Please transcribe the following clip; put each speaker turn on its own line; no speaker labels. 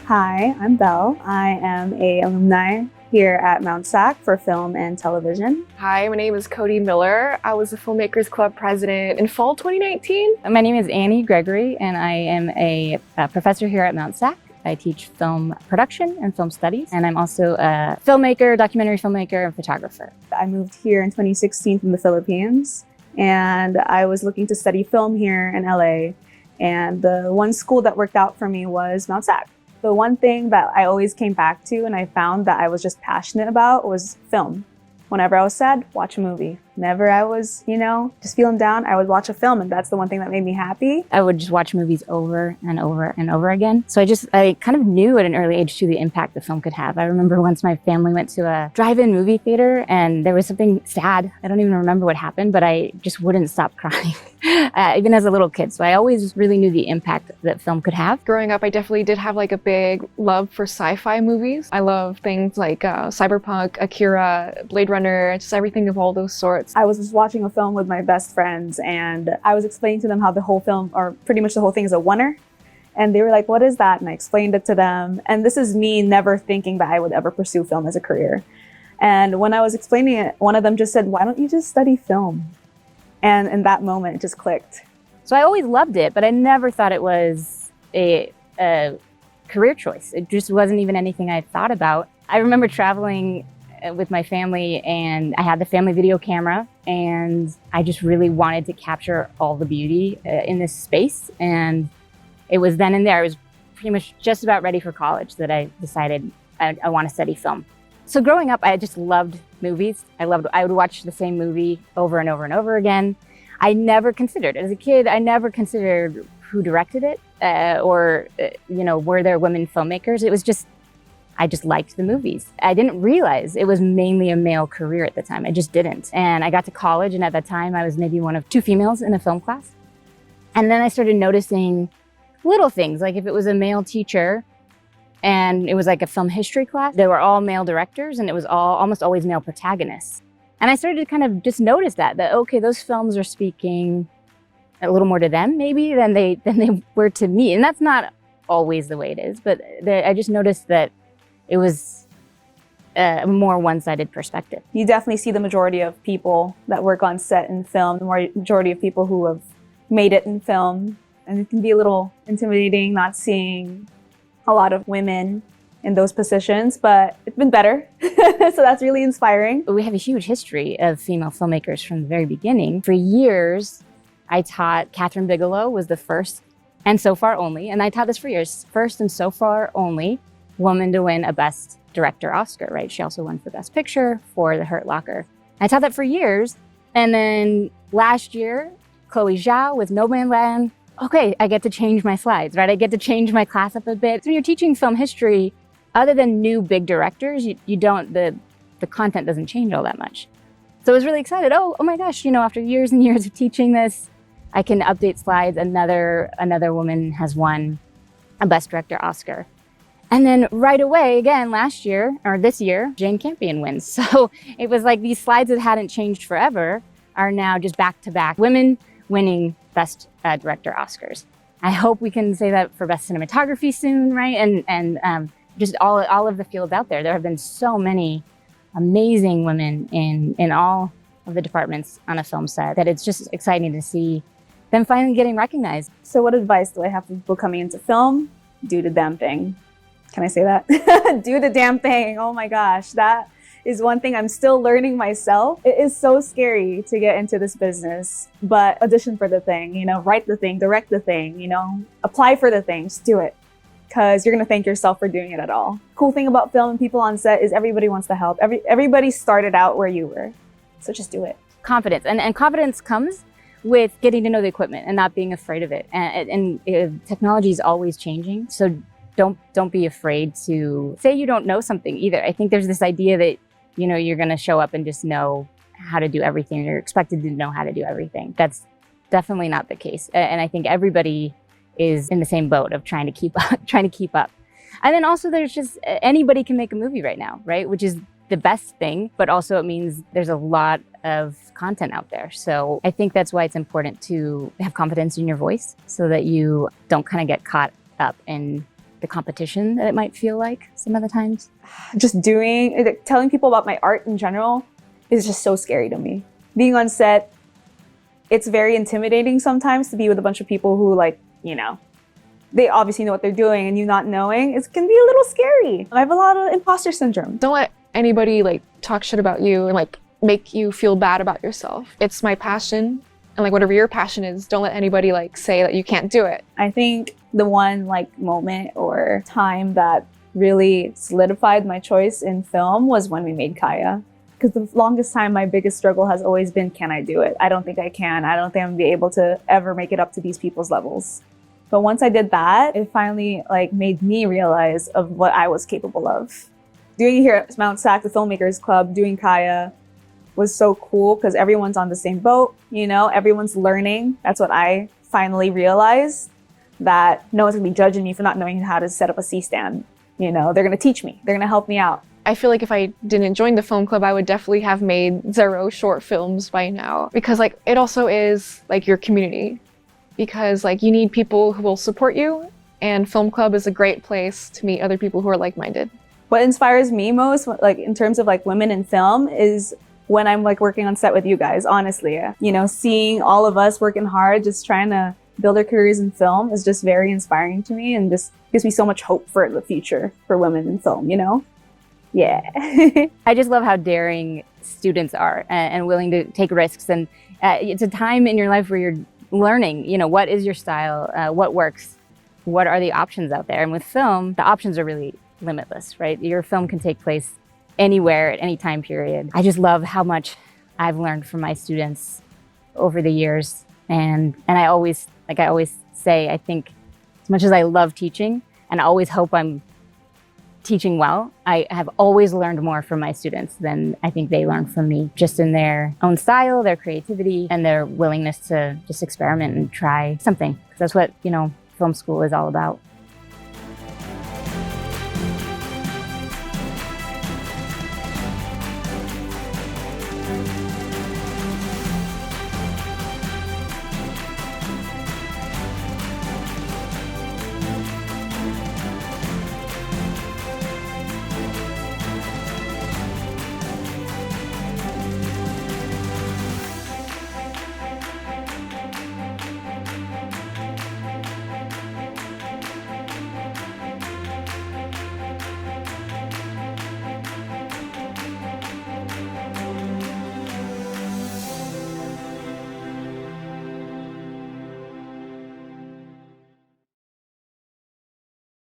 Hi, I'm Belle. I am an alumni here at Mount SAC for film and television.
Hi, my name is Cody Miller. I was the Filmmakers Club president in fall 2019.
My name is Annie Gregory, and I am a professor here at Mount SAC. I teach film production and film studies, and I'm also a filmmaker, documentary filmmaker, and photographer.
I moved here in 2016 from the Philippines, and I was looking to study film here in LA. And the one school that worked out for me was Mount SAC. The one thing that I always came back to and I found that I was just passionate about was film. Whenever I was sad, watch a movie. Whenever I was, just feeling down, I would watch a film, and that's the one thing that made me happy.
I would just watch movies over and over and over again. So I kind of knew at an early age too the impact the film could have. I remember once my family went to a drive-in movie theater and there was something sad. I don't even remember what happened, but I just wouldn't stop crying, even as a little kid. So I always really knew the impact that film could have.
Growing up, I definitely did have like a big love for sci-fi movies. I love things like Cyberpunk, Akira, Blade Runner, just everything of all those sorts.
I was just watching a film with my best friends, and I was explaining to them how the whole film, or pretty much the whole thing, is a oneer. And they were like, "What is that?" And I explained it to them. And this is me never thinking that I would ever pursue film as a career. And when I was explaining it, one of them just said, "Why don't you just study film?" And in that moment, it just clicked.
So I always loved it, but I never thought it was a career choice. It just wasn't even anything I had thought about. I remember traveling with my family, and I had the family video camera, and I just really wanted to capture all the beauty in this space. And it was then and there, I was pretty much just about ready for college that I decided I want to study film. So growing up, I just loved movies. I would watch the same movie over and over and over again. I never considered, as a kid, who directed it or were there women filmmakers. It was just, I just liked the movies. I didn't realize it was mainly a male career at the time. I just didn't. And I got to college, and at that time I was maybe one of two females in a film class. And then I started noticing little things, like if it was a male teacher and it was like a film history class, they were all male directors and it was almost always male protagonists. And I started to kind of just notice that okay, those films are speaking a little more to them maybe than they were to me. And that's not always the way it is, but I just noticed that it was a more one-sided perspective.
You definitely see the majority of people that work on set in film, the majority of people who have made it in film. And it can be a little intimidating not seeing a lot of women in those positions, but it's been better. So that's really inspiring.
We have a huge history of female filmmakers from the very beginning. For years, I taught Catherine Bigelow was the first and so far only, and I taught this for years, first and so far only woman to win a Best Director Oscar, right? She also won for Best Picture for The Hurt Locker. I taught that for years. And then last year, Chloe Zhao with Nomadland. Okay, I get to change my slides, right? I get to change my class up a bit. So when you're teaching film history, other than new big directors, the content doesn't change all that much. So I was really excited. Oh my gosh, after years and years of teaching this, I can update slides. Another woman has won a Best Director Oscar. And then right away, again, this year, Jane Campion wins. So it was like these slides that hadn't changed forever are now just back-to-back women winning Best Director Oscars. I hope we can say that for Best Cinematography soon, right? And just all of the fields out there. There have been so many amazing women in all of the departments on a film set that it's just exciting to see them finally getting recognized.
So what advice do I have for people coming into film? Do the damn thing. Can I say that? Do the damn thing. Oh my gosh, that is one thing I'm still learning myself. It is so scary to get into this business, but audition for the thing, write the thing, direct the thing, apply for the thing, just do it. Because you're gonna thank yourself for doing it at all. Cool thing about film and people on set is everybody wants to help. Everybody started out where you were, so just do it.
Confidence, and confidence comes with getting to know the equipment and not being afraid of it. And technology is always changing, so don't be afraid to say you don't know something either. I think there's this idea that, you're gonna show up and just know how to do everything. You're expected to know how to do everything. That's definitely not the case. And I think everybody is in the same boat of trying to keep up. And then also there's just, anybody can make a movie right now, right? Which is the best thing, but also it means there's a lot of content out there. So I think that's why it's important to have confidence in your voice so that you don't kind of get caught up in the competition that it might feel like some of the times.
Just telling people about my art in general is just so scary to me. Being on set, it's very intimidating sometimes to be with a bunch of people who they obviously know what they're doing and you not knowing. It can be a little scary. I have a lot of imposter syndrome.
Don't let anybody talk shit about you and make you feel bad about yourself. It's my passion, and whatever your passion is, don't let anybody say that you can't do it.
I think the one moment or time that really solidified my choice in film was when we made Kaya. Because the longest time, my biggest struggle has always been, can I do it? I don't think I can. I don't think I'm gonna be able to ever make it up to these people's levels. But once I did that, it finally made me realize of what I was capable of. Doing it here at Mount Sac, the Filmmakers Club, doing Kaya was so cool because everyone's on the same boat, everyone's learning. That's what I finally realized, that no one's gonna be judging me for not knowing how to set up a C-stand. They're gonna teach me, they're gonna help me out.
I feel like if I didn't join the film club, I would definitely have made 0 short films by now. Because it also is your community. Because you need people who will support you, and film club is a great place to meet other people who are like-minded.
What inspires me most, in terms of women in film, is when I'm working on set with you guys, honestly. Seeing all of us working hard, just trying to build our careers in film is just very inspiring to me and just gives me so much hope for the future for women in film, Yeah.
I just love how daring students are and willing to take risks. And it's a time in your life where you're learning, what is your style, what works, what are the options out there. And with film, the options are really limitless, right? Your film can take place anywhere at any time period. I just love how much I've learned from my students over the years. And I always say, I think as much as I love teaching and I always hope I'm teaching well, I have always learned more from my students than I think they learn from me, just in their own style, their creativity, and their willingness to just experiment and try something. That's what, film school is all about.